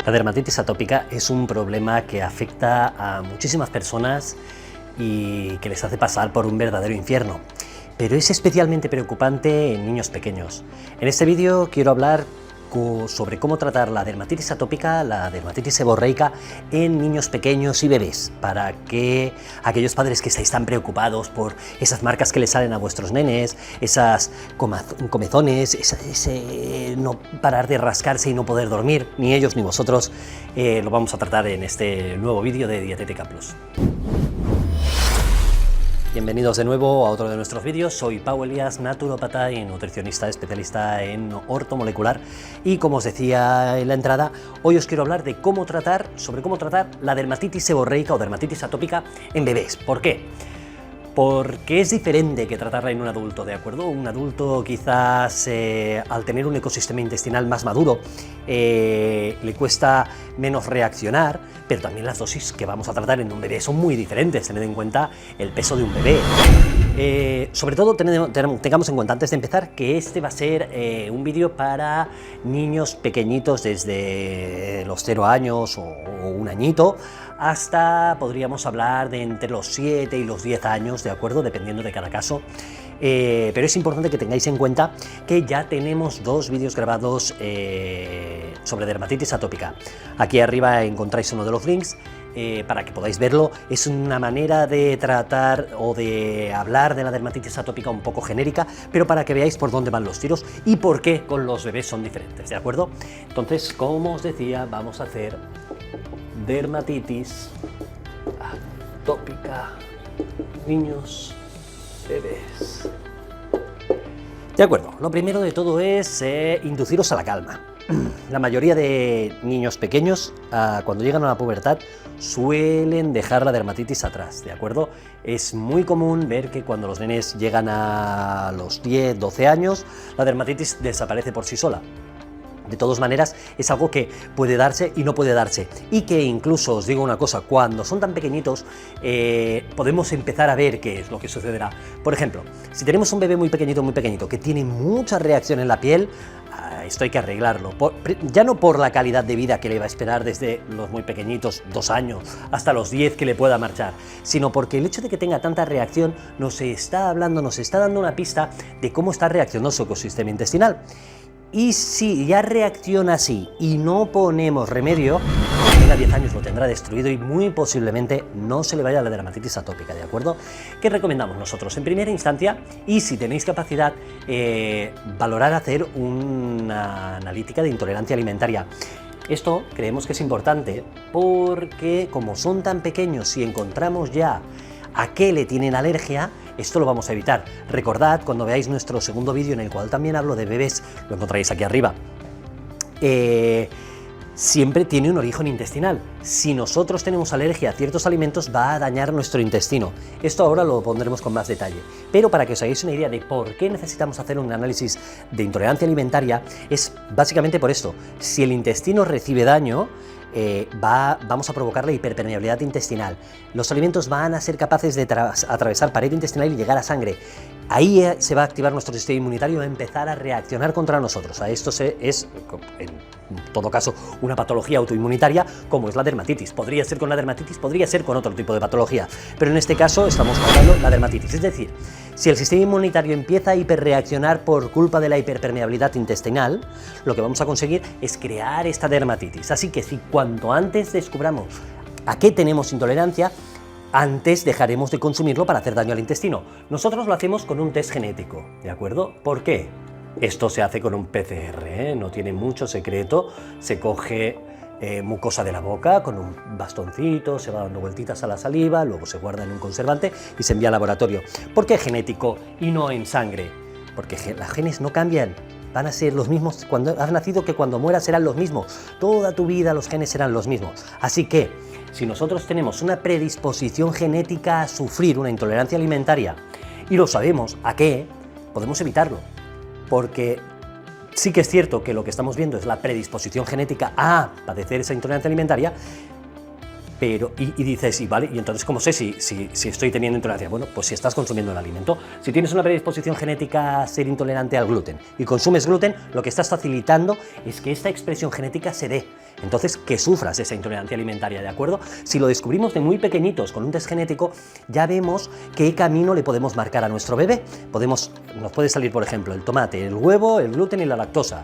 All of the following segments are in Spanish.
La dermatitis atópica es un problema que afecta a muchísimas personas y que les hace pasar por un verdadero infierno, pero es especialmente preocupante en niños pequeños. En este vídeo quiero hablar sobre cómo tratar la dermatitis atópica, la dermatitis seborreica en niños pequeños y bebés, para que aquellos padres que estáis tan preocupados por esas marcas que le salen a vuestros nenes, esas comezones, ese no parar de rascarse y no poder dormir, ni ellos ni vosotros, lo vamos a tratar en este nuevo vídeo de Dietética Plus. Bienvenidos de nuevo a otro de nuestros vídeos. Soy Pau Elias, naturópata y nutricionista especialista en ortomolecular, y como os decía en la entrada, hoy os quiero hablar de sobre cómo tratar la dermatitis seborreica o dermatitis atópica en bebés. ¿Por qué? Porque es diferente que tratarla en un adulto, ¿de acuerdo? Un adulto quizás al tener un ecosistema intestinal más maduro le cuesta menos reaccionar, pero también las dosis que vamos a tratar en un bebé son muy diferentes, tened en cuenta el peso de un bebé. Sobre todo tengamos en cuenta antes de empezar que este va a ser un vídeo para niños pequeñitos desde los 0 años o un añito hasta, podríamos hablar, de entre los 7 y los 10 años, ¿de acuerdo? Dependiendo de cada caso. Pero es importante que tengáis en cuenta que ya tenemos 2 vídeos grabados sobre dermatitis atópica. Aquí arriba encontráis uno de los links para que podáis verlo. Es una manera de tratar o de hablar de la dermatitis atópica un poco genérica, pero para que veáis por dónde van los tiros y por qué con los bebés son diferentes, ¿de acuerdo? Entonces, como os decía, vamos a hacer dermatitis atópica, niños, bebés. De acuerdo, lo primero de todo es induciros a la calma. La mayoría de niños pequeños, cuando llegan a la pubertad, suelen dejar la dermatitis atrás, ¿de acuerdo? Es muy común ver que cuando los nenes llegan a los 10, 12 años, la dermatitis desaparece por sí sola. De todas maneras, es algo que puede darse y no puede darse, y que incluso, os digo una cosa, cuando son tan pequeñitos podemos empezar a ver qué es lo que sucederá. Por ejemplo, si tenemos un bebé muy pequeñito, que tiene mucha reacción en la piel, esto hay que arreglarlo, ya no por la calidad de vida que le va a esperar desde los muy pequeñitos, 2 años, hasta los 10 que le pueda marchar, sino porque el hecho de que tenga tanta reacción nos está dando una pista de cómo está reaccionando su ecosistema intestinal. Y si ya reacciona así y no ponemos remedio, cuando tenga 10 años lo tendrá destruido y muy posiblemente no se le vaya la dermatitis atópica, ¿de acuerdo? ¿Qué recomendamos nosotros? En primera instancia, y si tenéis capacidad, valorar hacer una analítica de intolerancia alimentaria. Esto creemos que es importante porque, como son tan pequeños, si encontramos ya a qué le tienen alergia, esto lo vamos a evitar. Recordad, cuando veáis nuestro segundo vídeo en el cual también hablo de bebés, lo encontraréis aquí arriba, siempre tiene un origen intestinal. Si nosotros tenemos alergia a ciertos alimentos, va a dañar nuestro intestino. Esto ahora lo pondremos con más detalle. Pero para que os hagáis una idea de por qué necesitamos hacer un análisis de intolerancia alimentaria, es básicamente por esto. Si el intestino recibe daño, vamos a provocar la hiperpermeabilidad intestinal. Los alimentos van a ser capaces de atravesar pared intestinal y llegar a sangre. Ahí se va a activar nuestro sistema inmunitario y va a empezar a reaccionar contra nosotros. A esto es, en todo caso, una patología autoinmunitaria como es la dermatitis. Podría ser con la dermatitis, podría ser con otro tipo de patología, pero en este caso estamos hablando de la dermatitis. Es decir, si el sistema inmunitario empieza a hiperreaccionar por culpa de la hiperpermeabilidad intestinal, lo que vamos a conseguir es crear esta dermatitis. Así que si cuanto antes descubramos a qué tenemos intolerancia, antes dejaremos de consumirlo para hacer daño al intestino. Nosotros lo hacemos con un test genético, ¿de acuerdo? ¿Por qué? Esto se hace con un PCR, no tiene mucho secreto. Se coge mucosa de la boca con un bastoncito, se va dando vueltitas a la saliva, luego se guarda en un conservante y se envía al laboratorio. ¿Por qué genético y no en sangre? Porque los genes no cambian. Van a ser los mismos cuando has nacido que cuando mueras serán los mismos. Toda tu vida los genes serán los mismos. Así que, si nosotros tenemos una predisposición genética a sufrir una intolerancia alimentaria y lo sabemos a qué, podemos evitarlo. Porque sí que es cierto que lo que estamos viendo es la predisposición genética a padecer esa intolerancia alimentaria, Pero, y dices, y vale, y entonces, ¿cómo sé si estoy teniendo intolerancia? Bueno, pues si estás consumiendo el alimento. Si tienes una predisposición genética a ser intolerante al gluten y consumes gluten, lo que estás facilitando es que esta expresión genética se dé. entonces que sufras esa intolerancia alimentaria, ¿de acuerdo? Si lo descubrimos de muy pequeñitos con un test genético, ya vemos qué camino le podemos marcar a nuestro bebé. Nos puede salir, por ejemplo, el tomate, el huevo, el gluten y la lactosa.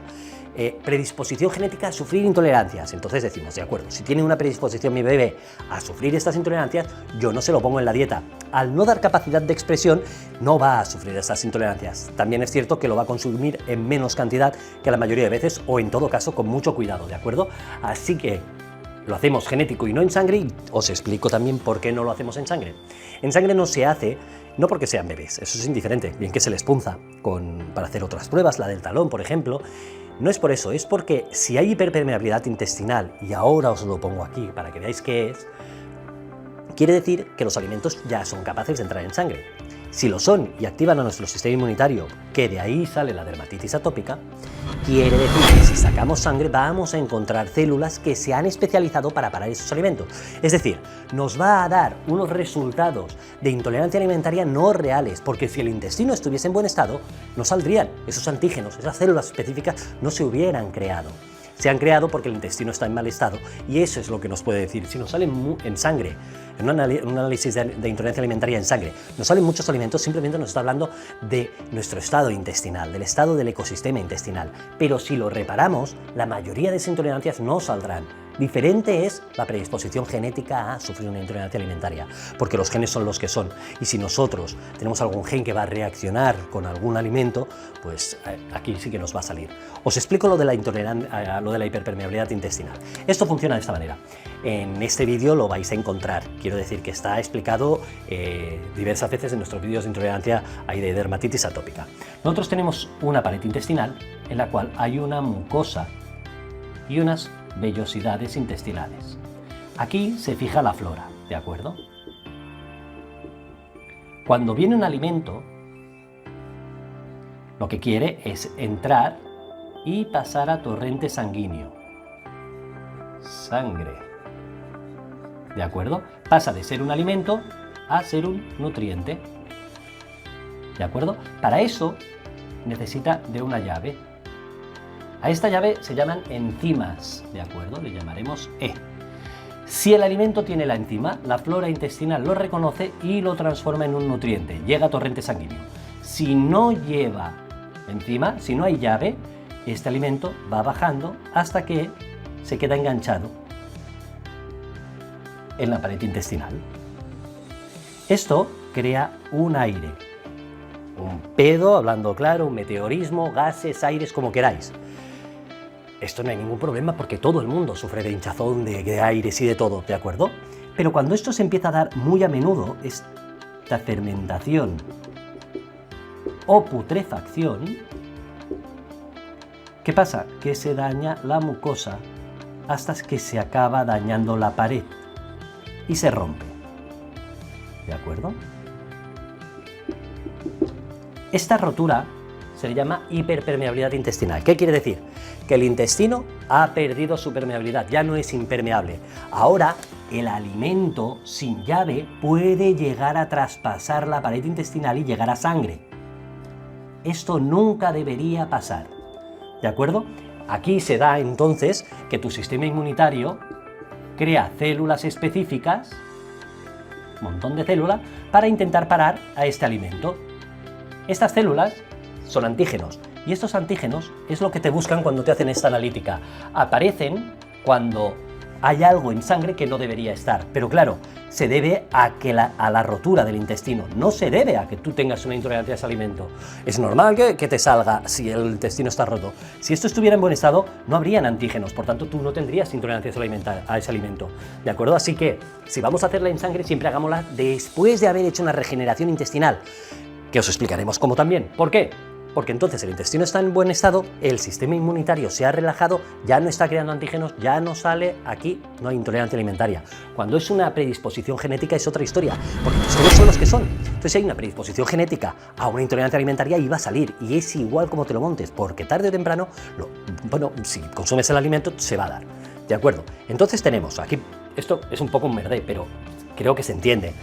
Predisposición genética a sufrir intolerancias. Entonces decimos, de acuerdo, si tiene una predisposición mi bebé a sufrir estas intolerancias, yo no se lo pongo en la dieta. Al no dar capacidad de expresión, no va a sufrir estas intolerancias. También es cierto que lo va a consumir en menos cantidad que la mayoría de veces, o en todo caso con mucho cuidado, ¿de acuerdo? Así que lo hacemos genético y no en sangre, y os explico también por qué no lo hacemos en sangre. En sangre no se hace, no porque sean bebés, eso es indiferente, bien que se les punza para hacer otras pruebas, la del talón, por ejemplo. No es por eso, es porque si hay hiperpermeabilidad intestinal, y ahora os lo pongo aquí para que veáis qué es, quiere decir que los alimentos ya son capaces de entrar en sangre. Si lo son y activan a nuestro sistema inmunitario, que de ahí sale la dermatitis atópica, quiere decir que si sacamos sangre vamos a encontrar células que se han especializado para parar esos alimentos. Es decir, nos va a dar unos resultados de intolerancia alimentaria no reales, porque si el intestino estuviese en buen estado, no saldrían esos antígenos, esas células específicas no se hubieran creado. Se han creado porque el intestino está en mal estado, y eso es lo que nos puede decir. Si nos salen en sangre, en un análisis de intolerancia alimentaria en sangre, nos salen muchos alimentos, simplemente nos está hablando de nuestro estado intestinal, del estado del ecosistema intestinal. Pero si lo reparamos, la mayoría de esas intolerancias no saldrán. Diferente es la predisposición genética a sufrir una intolerancia alimentaria, porque los genes son los que son, y si nosotros tenemos algún gen que va a reaccionar con algún alimento, pues aquí sí que nos va a salir. Os explico lo de la hiperpermeabilidad intestinal. Esto funciona de esta manera. En este vídeo lo vais a encontrar, quiero decir que está explicado diversas veces en nuestros vídeos de intolerancia y de dermatitis atópica. Nosotros tenemos una pared intestinal en la cual hay una mucosa y unas vellosidades intestinales. Aquí se fija la flora, ¿de acuerdo? Cuando viene un alimento, lo que quiere es entrar y pasar a torrente sanguíneo. Sangre. ¿De acuerdo? Pasa de ser un alimento a ser un nutriente. ¿De acuerdo? Para eso necesita de una llave. A esta llave se llaman enzimas, ¿de acuerdo? Le llamaremos E. Si el alimento tiene la enzima, la flora intestinal lo reconoce y lo transforma en un nutriente, llega a torrente sanguíneo. Si no lleva enzima, si no hay llave, este alimento va bajando hasta que se queda enganchado en la pared intestinal. Esto crea un aire, un pedo, hablando claro, un meteorismo, gases, aires, como queráis. Esto no hay ningún problema porque todo el mundo sufre de hinchazón, de aires y de todo, ¿de acuerdo? Pero cuando esto se empieza a dar muy a menudo, esta fermentación o putrefacción, ¿qué pasa? Que se daña la mucosa hasta que se acaba dañando la pared y se rompe, ¿de acuerdo? Esta rotura se le llama hiperpermeabilidad intestinal. ¿Qué quiere decir? Que el intestino ha perdido su permeabilidad, ya no es impermeable. Ahora, el alimento sin llave puede llegar a traspasar la pared intestinal y llegar a sangre. Esto nunca debería pasar, ¿de acuerdo? Aquí se da entonces que tu sistema inmunitario crea células específicas, un montón de células, para intentar parar a este alimento. Estas células son antígenos, y estos antígenos es lo que te buscan cuando te hacen esta analítica. Aparecen cuando hay algo en sangre que no debería estar, pero claro, se debe a la rotura del intestino, no se debe a que tú tengas una intolerancia a ese alimento. Es normal que te salga si el intestino está roto. Si esto estuviera en buen estado, no habrían antígenos, por tanto tú no tendrías intolerancia a ese alimento, ¿de acuerdo? Así que, si vamos a hacerla en sangre, siempre hagámosla después de haber hecho una regeneración intestinal, que os explicaremos cómo también. ¿Por qué? Porque entonces el intestino está en buen estado, el sistema inmunitario se ha relajado, ya no está creando antígenos, ya no sale aquí, no hay intolerancia alimentaria. Cuando es una predisposición genética es otra historia, porque los genes son los que son. Entonces si hay una predisposición genética a una intolerancia alimentaria, iba a salir, y es igual como te lo montes, porque tarde o temprano, si consumes el alimento, se va a dar. ¿De acuerdo? Entonces tenemos aquí, esto es un poco un merdé, pero creo que se entiende.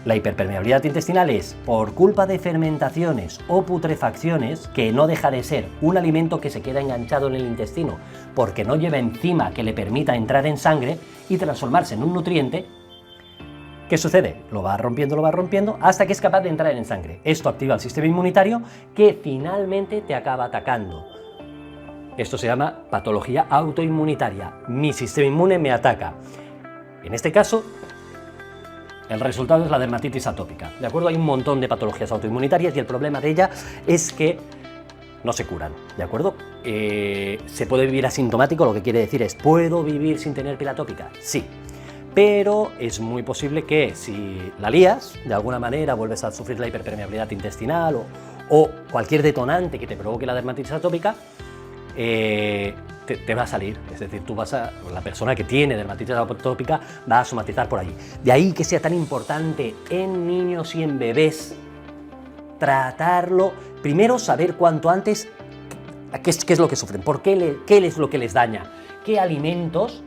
La hiperpermeabilidad intestinal es por culpa de fermentaciones o putrefacciones, que no deja de ser un alimento que se queda enganchado en el intestino porque no lleva enzima que le permita entrar en sangre y transformarse en un nutriente. ¿Qué sucede? Lo va rompiendo hasta que es capaz de entrar en sangre. Esto activa el sistema inmunitario que finalmente te acaba atacando. Esto se llama patología autoinmunitaria. Mi sistema inmune me ataca. En este caso, el resultado es la dermatitis atópica, ¿de acuerdo? Hay un montón de patologías autoinmunitarias y el problema de ella es que no se curan, ¿de acuerdo? ¿Se puede vivir asintomático? Lo que quiere decir es, ¿puedo vivir sin tener piel atópica? Sí, pero es muy posible que si la lías, de alguna manera vuelves a sufrir la hiperpermeabilidad intestinal o cualquier detonante que te provoque la dermatitis atópica, te va a salir, es decir, la persona que tiene dermatitis atópica va a somatizar por allí. De ahí que sea tan importante en niños y en bebés tratarlo, primero saber cuanto antes qué es lo que sufren, qué es lo que les daña, qué alimentos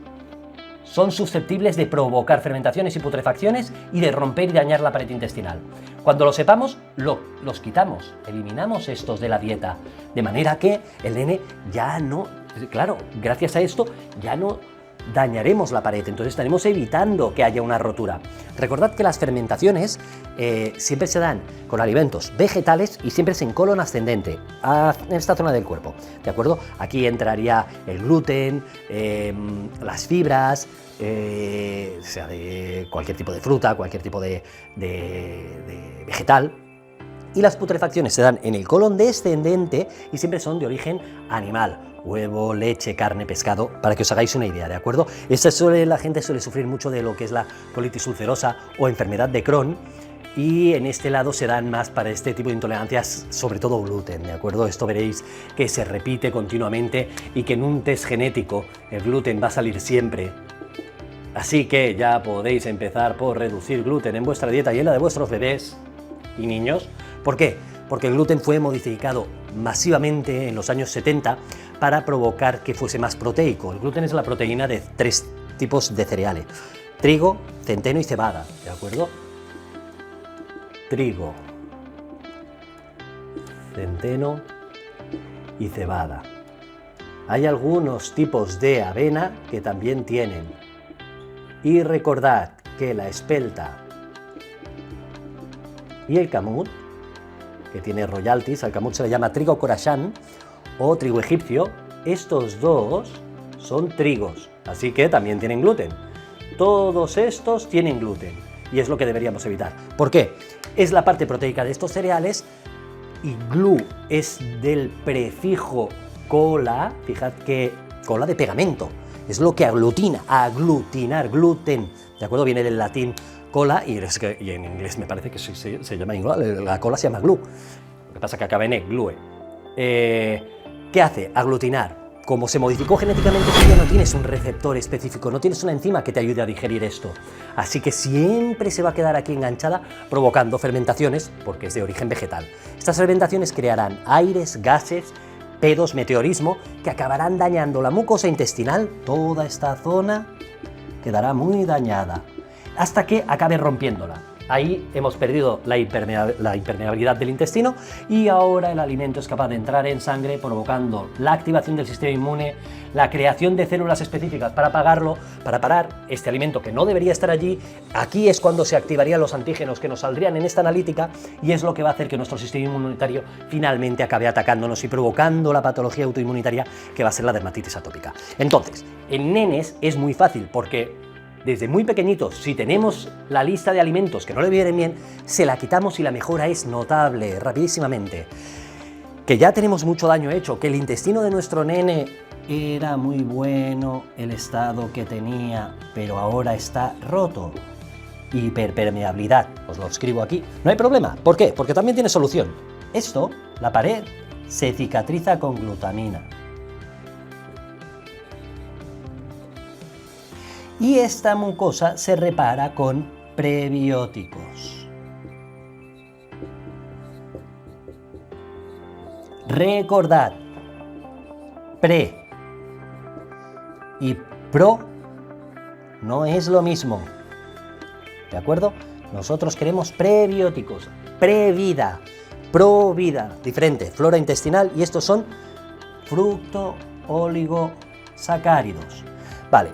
son susceptibles de provocar fermentaciones y putrefacciones y de romper y dañar la pared intestinal. Cuando lo sepamos, los quitamos, eliminamos estos de la dieta, de manera que el nene ya no, claro, gracias a esto ya no dañaremos la pared, entonces estaremos evitando que haya una rotura. Recordad que las fermentaciones siempre se dan con alimentos vegetales y siempre es en colon ascendente, en esta zona del cuerpo, ¿de acuerdo? Aquí entraría el gluten, las fibras, sea de cualquier tipo de fruta, cualquier tipo de vegetal. Y las putrefacciones se dan en el colon descendente y siempre son de origen animal. Huevo, leche, carne, pescado, para que os hagáis una idea, ¿de acuerdo? La gente suele sufrir mucho de lo que es la colitis ulcerosa o enfermedad de Crohn, y en este lado se dan más para este tipo de intolerancias, sobre todo gluten, ¿de acuerdo? Esto veréis que se repite continuamente y que en un test genético el gluten va a salir siempre. Así que ya podéis empezar por reducir gluten en vuestra dieta y en la de vuestros bebés y niños. ¿Por qué? Porque el gluten fue modificado masivamente en los años 70 para provocar que fuese más proteico. El gluten es la proteína de 3 tipos de cereales: trigo, centeno y cebada, ¿de acuerdo? Trigo, centeno y cebada. Hay algunos tipos de avena que también tienen. Y recordad que la espelta y el camut, que tiene royalties, al camut se le llama trigo corachán o trigo egipcio, estos dos son trigos, así que también tienen gluten. Todos estos tienen gluten y es lo que deberíamos evitar. ¿Por qué? Es la parte proteica de estos cereales y glu es del prefijo cola, fijad que cola de pegamento, es lo que aglutina, aglutinar, gluten, ¿de acuerdo? Viene del latín cola y en inglés me parece que se llama igual, la cola se llama glue, lo que pasa es que acaba en e, glue. ¿Qué hace? Aglutinar. Como se modificó genéticamente, tú ya no tienes un receptor específico, no tienes una enzima que te ayude a digerir esto. Así que siempre se va a quedar aquí enganchada, provocando fermentaciones, porque es de origen vegetal. Estas fermentaciones crearán aires, gases, pedos, meteorismo, que acabarán dañando la mucosa intestinal. Toda esta zona quedará muy dañada, hasta que acabe rompiéndola. Ahí hemos perdido la impermeabilidad del intestino y ahora el alimento es capaz de entrar en sangre, provocando la activación del sistema inmune, la creación de células específicas para parar este alimento que no debería estar allí. Aquí es cuando se activarían los antígenos que nos saldrían en esta analítica y es lo que va a hacer que nuestro sistema inmunitario finalmente acabe atacándonos y provocando la patología autoinmunitaria que va a ser la dermatitis atópica. Entonces, en nenes es muy fácil porque desde muy pequeñitos, si tenemos la lista de alimentos que no le vienen bien, se la quitamos y la mejora es notable, rapidísimamente. Que ya tenemos mucho daño hecho, que el intestino de nuestro nene era muy bueno el estado que tenía, pero ahora está roto. Hiperpermeabilidad, os lo escribo aquí, no hay problema. ¿Por qué? Porque también tiene solución. Esto, la pared, se cicatriza con glutamina. Y esta mucosa se repara con prebióticos. Recordad, pre y pro no es lo mismo, ¿de acuerdo? Nosotros queremos prebióticos, previda, provida, diferente, flora intestinal, y estos son fructooligosacáridos. Vale,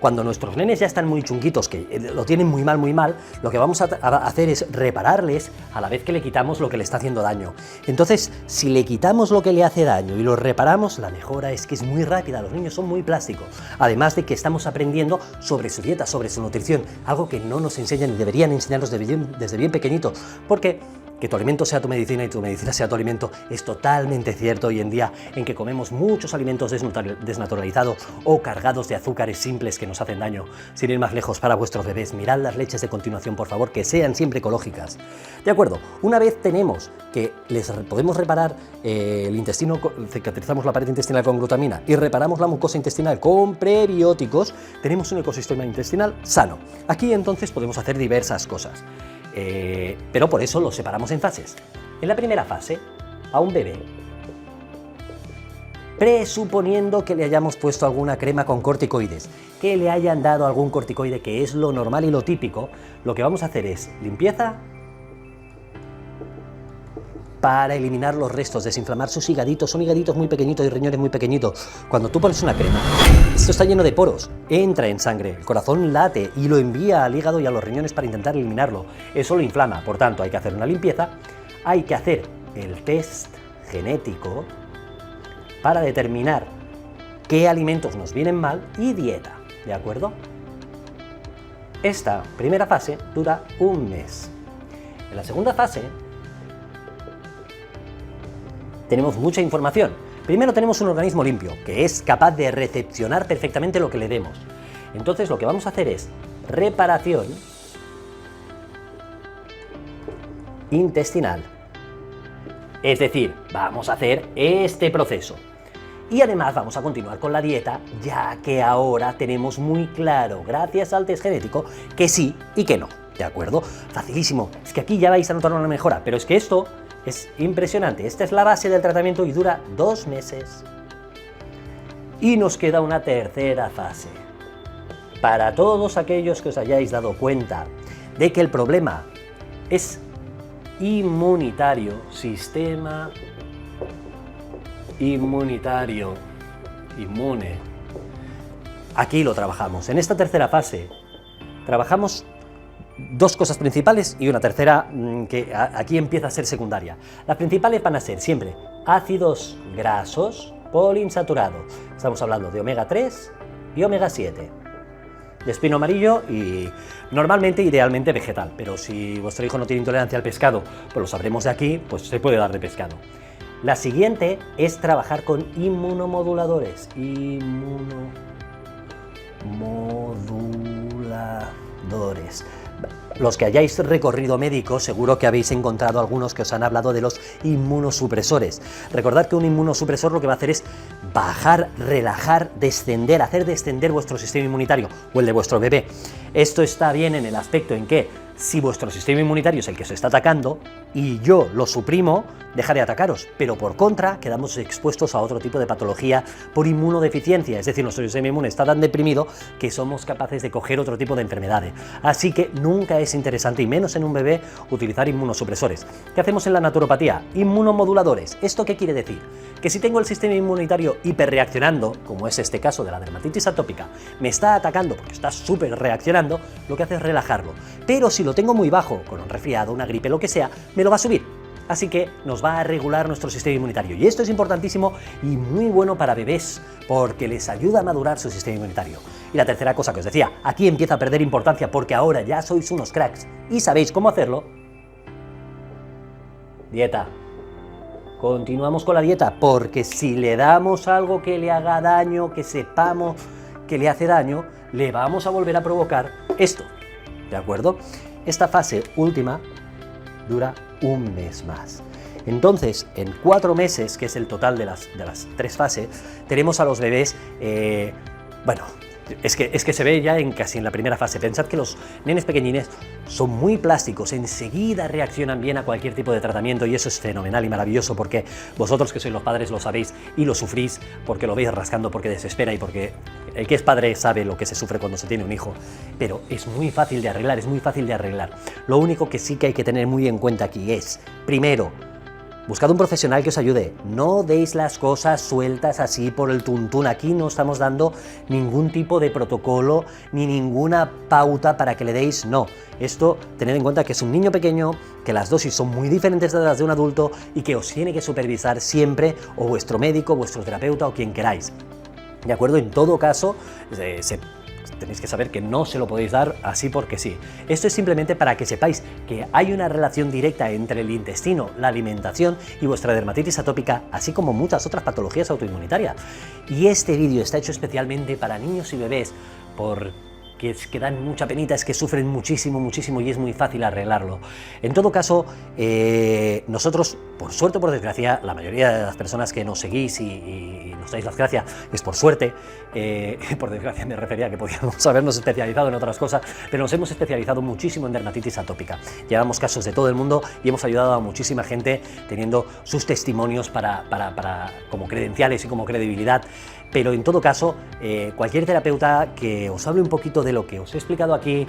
cuando nuestros nenes ya están muy chunguitos, que lo tienen muy mal, lo que vamos a hacer es repararles a la vez que le quitamos lo que le está haciendo daño. Entonces, si le quitamos lo que le hace daño y lo reparamos, la mejora es que es muy rápida, los niños son muy plásticos. Además de que estamos aprendiendo sobre su dieta, sobre su nutrición, algo que no nos enseñan y deberían enseñarnos desde bien pequeñito, porque que tu alimento sea tu medicina y tu medicina sea tu alimento es totalmente cierto hoy en día, en que comemos muchos alimentos desnaturalizados o cargados de azúcares simples que nos hacen daño. Sin ir más lejos, para vuestros bebés, mirad las leches de continuación, por favor, que sean siempre ecológicas. De acuerdo, una vez tenemos que les podemos reparar el intestino, cicatrizamos la pared intestinal con glutamina y reparamos la mucosa intestinal con prebióticos, tenemos un ecosistema intestinal sano. Aquí entonces podemos hacer diversas cosas. Pero por eso lo separamos en fases. En la primera fase, a un bebé, presuponiendo que le hayamos puesto alguna crema con corticoides, que le hayan dado algún corticoide, que es lo normal y lo típico, lo que vamos a hacer es limpieza para eliminar los restos, desinflamar sus higaditos, son higaditos muy pequeñitos y riñones muy pequeñitos. Cuando tú pones una crema, esto está lleno de poros, entra en sangre, el corazón late y lo envía al hígado y a los riñones para intentar eliminarlo. Eso lo inflama, por tanto hay que hacer una limpieza, hay que hacer el test genético para determinar qué alimentos nos vienen mal y dieta, ¿de acuerdo? Esta primera fase dura un mes. En la segunda fase tenemos mucha información. Primero tenemos un organismo limpio, que es capaz de recepcionar perfectamente lo que le demos. Entonces lo que vamos a hacer es reparación intestinal. Es decir, vamos a hacer este proceso. Y además vamos a continuar con la dieta, ya que ahora tenemos muy claro, gracias al test genético, que sí y que no. ¿De acuerdo? Facilísimo. Es que aquí ya vais a notar una mejora, pero es que esto es impresionante. Esta es la base del tratamiento y dura 2 meses. Y nos queda una tercera fase. Para todos aquellos que os hayáis dado cuenta de que el problema es inmunitario, sistema inmunitario, inmune, aquí lo trabajamos. En esta tercera fase trabajamos 2 cosas principales y una tercera que aquí empieza a ser secundaria. Las principales van a ser siempre ácidos grasos poliinsaturados. Estamos hablando de omega 3 y omega 7. De espino amarillo y normalmente, idealmente vegetal, pero si vuestro hijo no tiene intolerancia al pescado, pues lo sabremos de aquí, pues se puede dar de pescado. La siguiente es trabajar con inmunomoduladores. Inmunomoduladores. Los que hayáis recorrido médico, seguro que habéis encontrado algunos que os han hablado de los inmunosupresores. Recordad que un inmunosupresor lo que va a hacer es bajar, relajar, descender, hacer descender vuestro sistema inmunitario o el de vuestro bebé. Esto está bien en el aspecto en que si vuestro sistema inmunitario es el que se está atacando y yo lo suprimo, dejaré de atacaros, pero por contra quedamos expuestos a otro tipo de patología por inmunodeficiencia, es decir, nuestro sistema inmune está tan deprimido que somos capaces de coger otro tipo de enfermedades. Así que nunca es interesante, y menos en un bebé, utilizar inmunosupresores. ¿Qué hacemos en la naturopatía? Inmunomoduladores. ¿Esto qué quiere decir? Que si tengo el sistema inmunitario hiperreaccionando, como es este caso de la dermatitis atópica, me está atacando porque está súper reaccionando, lo que hace es relajarlo. Pero si lo tengo muy bajo, con un resfriado, una gripe, lo que sea, me lo va a subir. Así que nos va a regular nuestro sistema inmunitario. Y esto es importantísimo y muy bueno para bebés, porque les ayuda a madurar su sistema inmunitario. Y la tercera cosa que os decía, aquí empieza a perder importancia porque ahora ya sois unos cracks y sabéis cómo hacerlo. Dieta. Continuamos con la dieta, porque si le damos algo que le haga daño, que sepamos que le hace daño, le vamos a volver a provocar esto. ¿De acuerdo? Esta fase última dura un mes más. Entonces, en 4 meses, que es el total de las 3 fases, tenemos a los bebés, bueno, Es que se ve ya casi en la primera fase. Pensad que los nenes pequeñines son muy plásticos, enseguida reaccionan bien a cualquier tipo de tratamiento y eso es fenomenal y maravilloso porque vosotros que sois los padres lo sabéis y lo sufrís porque lo veis rascando, porque desespera y porque el que es padre sabe lo que se sufre cuando se tiene un hijo. Pero es muy fácil de arreglar, es muy fácil de arreglar. Lo único que sí que hay que tener muy en cuenta aquí es, primero, buscad un profesional que os ayude, no deis las cosas sueltas así por el tuntún, aquí no estamos dando ningún tipo de protocolo ni ninguna pauta para que le deis, no. Esto, tened en cuenta que es un niño pequeño, que las dosis son muy diferentes de las de un adulto y que os tiene que supervisar siempre o vuestro médico, vuestro terapeuta o quien queráis. ¿De acuerdo? En todo caso, tenéis que saber que no se lo podéis dar así porque sí. Esto es simplemente para que sepáis que hay una relación directa entre el intestino, la alimentación y vuestra dermatitis atópica, así como muchas otras patologías autoinmunitarias. Y este vídeo está hecho especialmente para niños y bebés que dan mucha penita, es que sufren muchísimo, muchísimo y es muy fácil arreglarlo. En todo caso, nosotros, por suerte o por desgracia, la mayoría de las personas que nos seguís y nos dais las gracias, es por suerte, por desgracia me refería a que podíamos habernos especializado en otras cosas, pero nos hemos especializado muchísimo en dermatitis atópica. Llevamos casos de todo el mundo y hemos ayudado a muchísima gente teniendo sus testimonios como credenciales y como credibilidad. Pero en todo caso, cualquier terapeuta que os hable un poquito de lo que os he explicado aquí,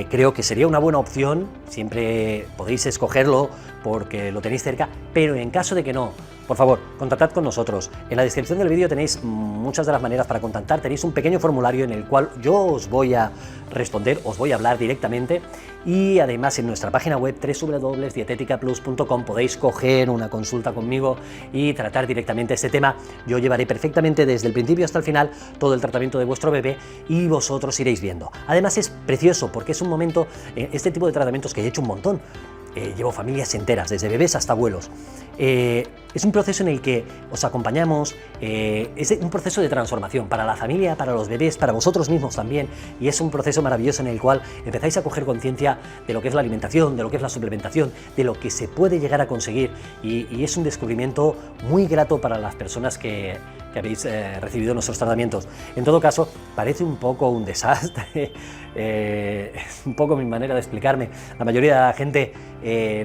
creo que sería una buena opción, siempre podéis escogerlo porque lo tenéis cerca, pero en caso de que no, por favor, contactad con nosotros. En la descripción del vídeo tenéis muchas de las maneras para contactar, tenéis un pequeño formulario en el cual yo os voy a responder, os voy a hablar directamente y además en nuestra página web www.dieteticaplus.com podéis coger una consulta conmigo y tratar directamente este tema. Yo llevaré perfectamente desde el principio hasta el final todo el tratamiento de vuestro bebé y vosotros iréis viendo. Además es precioso porque es un momento, este tipo de tratamientos que he hecho un montón, llevo familias enteras, desde bebés hasta abuelos. Es un proceso en el que os acompañamos, es un proceso de transformación para la familia, para los bebés, para vosotros mismos también, y es un proceso maravilloso en el cual empezáis a coger conciencia de lo que es la alimentación, de lo que es la suplementación, de lo que se puede llegar a conseguir, y es un descubrimiento muy grato para las personas que habéis recibido nuestros tratamientos. En todo caso, parece un poco un desastre, es un poco mi manera de explicarme. La mayoría de la gente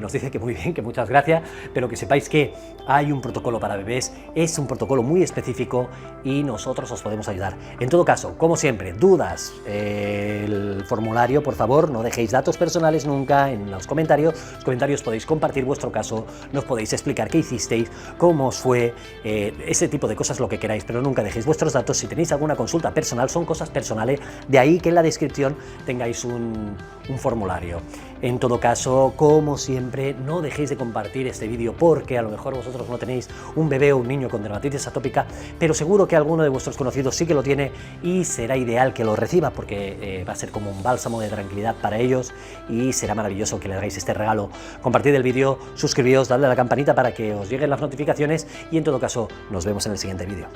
nos dice que muy bien, que muchas gracias, pero que sepáis que hay un protocolo para bebés, es un protocolo muy específico y nosotros os podemos ayudar. En todo caso, como siempre, dudas, el formulario, por favor, no dejéis datos personales nunca en los comentarios. En los comentarios podéis compartir vuestro caso, nos podéis explicar qué hicisteis, cómo os fue, ese tipo de cosas, lo que queráis, pero nunca dejéis vuestros datos. Si tenéis alguna consulta personal, son cosas personales, de ahí que en la descripción tengáis un formulario. En todo caso, como siempre, no dejéis de compartir este vídeo porque a lo mejor vosotros no tenéis un bebé o un niño con dermatitis atópica, pero seguro que alguno de vuestros conocidos sí que lo tiene y será ideal que lo reciba porque va a ser como un bálsamo de tranquilidad para ellos y será maravilloso que le hagáis este regalo. Compartid el vídeo, suscribíos, dadle a la campanita para que os lleguen las notificaciones y en todo caso nos vemos en el siguiente vídeo.